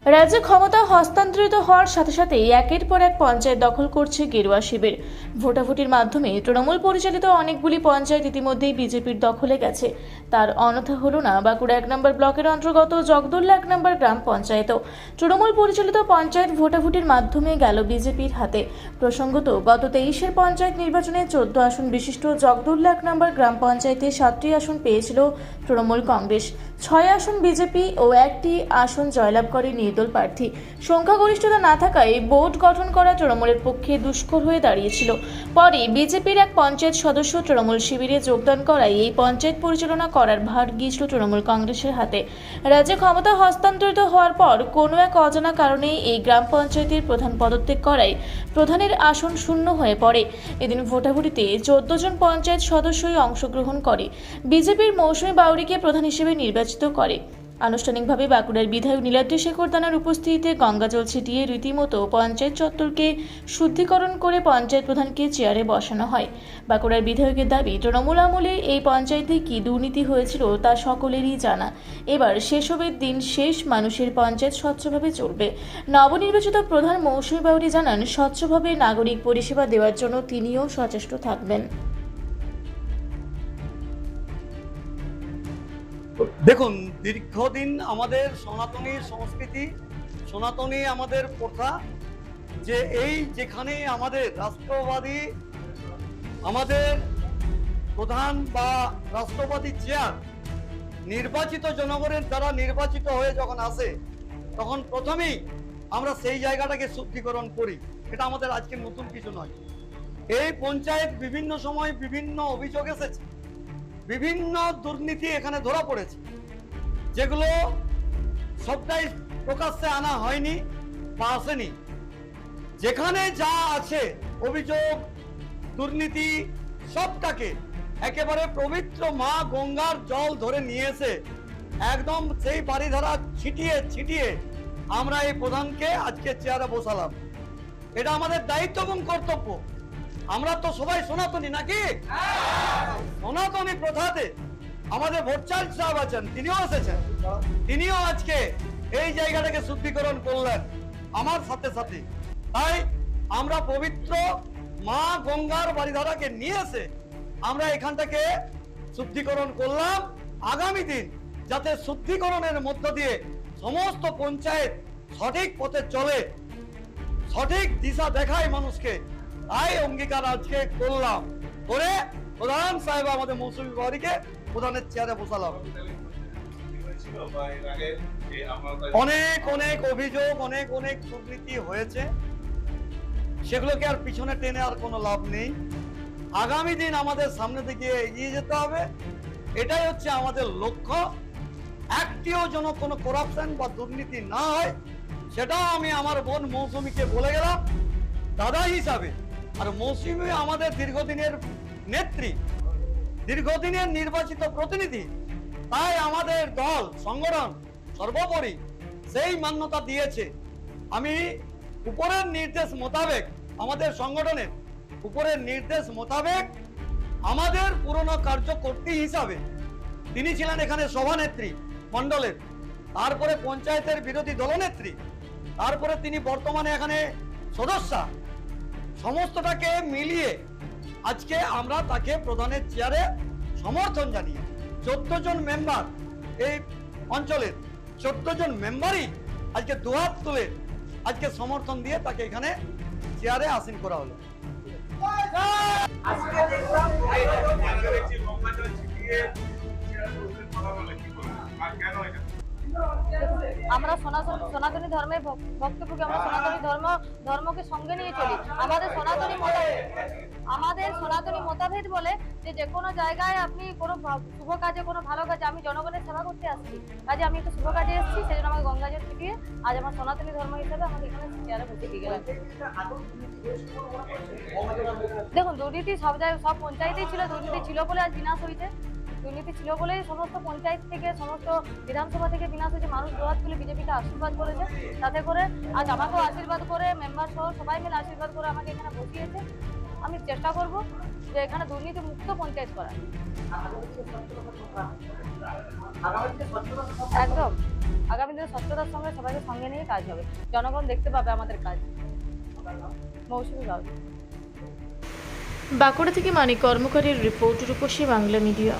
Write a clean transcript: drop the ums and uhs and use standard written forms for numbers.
রাজ্যে ক্ষমতা হস্তান্তরিত হওয়ার সাথে সাথেই একের পর এক পঞ্চায়েত দখল করছে গেরুয়া শিবির। ভোটাভুটির মাধ্যমে তৃণমূল পরিচালিত অনেকগুলি পঞ্চায়েত ইতিমধ্যেই বিজেপির দখলে গেছে। তার অন্যথা হলো না বাঁকুড়া 1 নম্বর ব্লকের অন্তর্গত জগদুল্লা 1 নম্বর গ্রাম পঞ্চায়েতও। তৃণমূল পরিচালিত পঞ্চায়েত ভোটাভুটির মাধ্যমে গেল বিজেপির হাতে। প্রসঙ্গত গত 23-এর পঞ্চায়েত নির্বাচনে 14 আসন বিশিষ্ট জগদুল্লা 1 নম্বর গ্রাম পঞ্চায়েতে 7টি আসন পেয়েছিল তৃণমূল কংগ্রেস, 6 আসন বিজেপি ও 1টি আসন জয়লাভ করে নির্দল প্রার্থী। সংখ্যাগরিষ্ঠতা না থাকায় বোর্ড গঠন করা তৃণমূলের পক্ষে দুষ্কর হয়ে দাঁড়িয়েছিল। পরে বিজেপির এক পঞ্চায়েত সদস্য তৃণমূল শিবিরে যোগদান করায় এই পঞ্চায়েত পরিচালনা করার ভার গিয়েছিল তৃণমূল কংগ্রেসের হাতে। রাজ্যে ক্ষমতা হস্তান্তরিত হওয়ার পর কোনো এক অজানা কারণে এই গ্রাম পঞ্চায়েতের প্রধান পদত্যাগ করায় প্রধানের আসন শূন্য হয়ে পড়ে। এদিন ভোটাভুটিতে 14 জন পঞ্চায়েত সদস্যই অংশগ্রহণ করে। বিজেপির মৌসুমী বাউরিকে প্রধান হিসেবে নির্বাচিত করে। আনুষ্ঠানিকভাবে বাঁকুড়ার বিধায়ক নীলাদ্রি শেখর দানার উপস্থিতিতে গঙ্গাজল ছিটিয়ে রীতিমতো পঞ্চায়েত চত্বরকে শুদ্ধিকরণ করে পঞ্চায়েত প্রধানকে চেয়ারে বসানো হয়। বাঁকুড়ার বিধায়কের দাবি, তৃণমূল আমলে এই পঞ্চায়েতে কী দুর্নীতি হয়েছিল তা সকলেরই জানা। এবার সেসবের দিন শেষ, মানুষের পঞ্চায়েত স্বচ্ছভাবে চলবে। নবনির্বাচিত প্রধান মৌসুমী বাউরি জানান, স্বচ্ছভাবে নাগরিক পরিষেবা দেওয়ার জন্য তিনিও সচেষ্ট থাকবেন। দেখুন, দীর্ঘদিন আমাদের সনাতনী সংস্কৃতি, সনাতনী আমাদের প্রথা যে এই যেখানে আমাদের রাষ্ট্রবাদী আমাদের প্রধান বা রাষ্ট্রবাদী চেয়ার নির্বাচিত জনগণের দ্বারা নির্বাচিত হয়ে যখন আসে, তখন প্রথমেই আমরা সেই জায়গাটাকে শুদ্ধিকরণ করি। এটা আমাদের আজকে নতুন কিছু নয়। এই পঞ্চায়েত বিভিন্ন সময় বিভিন্ন অভিযোগ এসেছে, বিভিন্ন দুর্নীতি এখানে ধরা পড়েছে, যেগুলো সবটাই প্রকাশ্যে আনা হয়নি বা আসেনি। যেখানে যা আছে অভিযোগ, দুর্নীতি, সবটাকে একেবারে পবিত্র মা গঙ্গার জল ধরে নিয়ে এসে একদম সেই বাড়িধারা ছিটিয়ে ছিটিয়ে আমরা এই প্রধানকে আজকে চেয়ারে বসালাম। এটা আমাদের দায়িত্ব এবং কর্তব্য। আমরা তো সবাই সনাতনী নাকি? সনাতনী প্রথাতে আমাদের ভোটচাল সাহেব আছেন, তিনিও এসেছেন, তিনিও আজকে এই জায়গাটাকে শুদ্ধিকরণ করলেন আমার সাথে সাথে। তাই আমরা পবিত্র মা গঙ্গার বাড়িধারাকে নিয়ে এসে আমরা এখানটাকে শুদ্ধিকরণ করলাম। আগামী দিন যাতে শুদ্ধিকরণের মধ্য দিয়ে সমস্ত পঞ্চায়েত সঠিক পথে চলে, সঠিক দিশা দেখায় মানুষকে, তাই অঙ্গীকার আজকে করলাম। করে প্রধান সাহেব আমাদের মৌসুমী বাউরিকে প্রধানের চেয়ারে বসালাম। অনেক অনেক অভিযোগ, অনেক অনেক দুর্নীতি হয়েছে, সেগুলোকে আর পিছনে টেনে আর কোনো লাভ নেই। আগামী দিন আমাদের সামনে থেকে এগিয়ে যেতে হবে, এটাই হচ্ছে আমাদের লক্ষ্য। একটিও যেন কোনো করাপশন বা দুর্নীতি না হয়, সেটাও আমি আমার বোন মৌসুমীকে বলে গেলাম দাদা হিসাবে। আর মৌসুমী আমাদের দীর্ঘদিনের নেত্রী, দীর্ঘদিনের নির্বাচিত প্রতিনিধি, তাই আমাদের দল সংগঠন সর্বোপরি সেই মান্যতা দিয়েছে। আমি উপরের নির্দেশ মোতাবেক, আমাদের সংগঠনের উপরের নির্দেশ মোতাবেক আমাদের পুরনো কার্যকর্ত্রী হিসাবে তিনি ছিলেন এখানে সভানেত্রী মণ্ডলের, তারপরে পঞ্চায়েতের বিরোধী দলনেত্রী, তারপরে তিনি বর্তমানে এখানে সদস্যা। সমস্তটাকে মিলিয়ে আজকে আমরা তাকে প্রধানের চেয়ারে সমর্থন জানিয়ে 14 জন মেম্বার, এই অঞ্চলের 14 জন মেম্বারই আজকে দুহাত তুলে আজকে সমর্থন দিয়ে তাকে এখানে চেয়ারে আসীন করা হলো। আমরা সনাতনী ধর্মের ভক্তপুকে, আমরা সনাতনী ধর্মকে সঙ্গে নিয়ে চলি। আমাদের সনাতনী মতভেদ বলে যে কোনো জায়গায় আপনি কোনো শুভ কাজে, কোনো ভালো কাজে, আমি জনগণের সেবা করতে আসছি, কাজে আমি একটা শুভ কাজে এসেছি, সেই জন্য আমাকে গঙ্গাজল ছিটিয়ে আজ আমার সনাতনী ধর্ম হিসেবে আমাকে এখানে চেয়ারে বসে দিয়ে গেলেন। দেখুন, দুর্নীতি সব জায়গায়, সব পঞ্চায়েতেই ছিল। দুর্নীতি ছিল বলে আজ বিনাশ হয়েছে, দুর্নীতি ছিল বলেই সমস্ত পঞ্চায়েত থেকে, সমস্ত বিধানসভা থেকে বিনাশ হয়েছে। মানুষ দুহাত তুলে বিজেপিকে আশীর্বাদ করেছে, তাতে করে আজ আমাকেও আশীর্বাদ করে, মেম্বার সহ সবাই মিলে আশীর্বাদ করে আমাকে এখানে বসিয়েছে। আমি চেষ্টা করব যে এখানে দুর্নীতি মুক্ত পঞ্চায়েত করা। একদম আগামী দিনে স্বচ্ছতার সঙ্গে সবাইকে সঙ্গে নিয়ে কাজ হবে, জনগণ দেখতে পাবে আমাদের কাজ। মৌসুমী গাঁও। বাঁকুড়া থেকে মানিক কর্মকারের রিপোর্ট, রূপসী বাংলা মিডিয়া।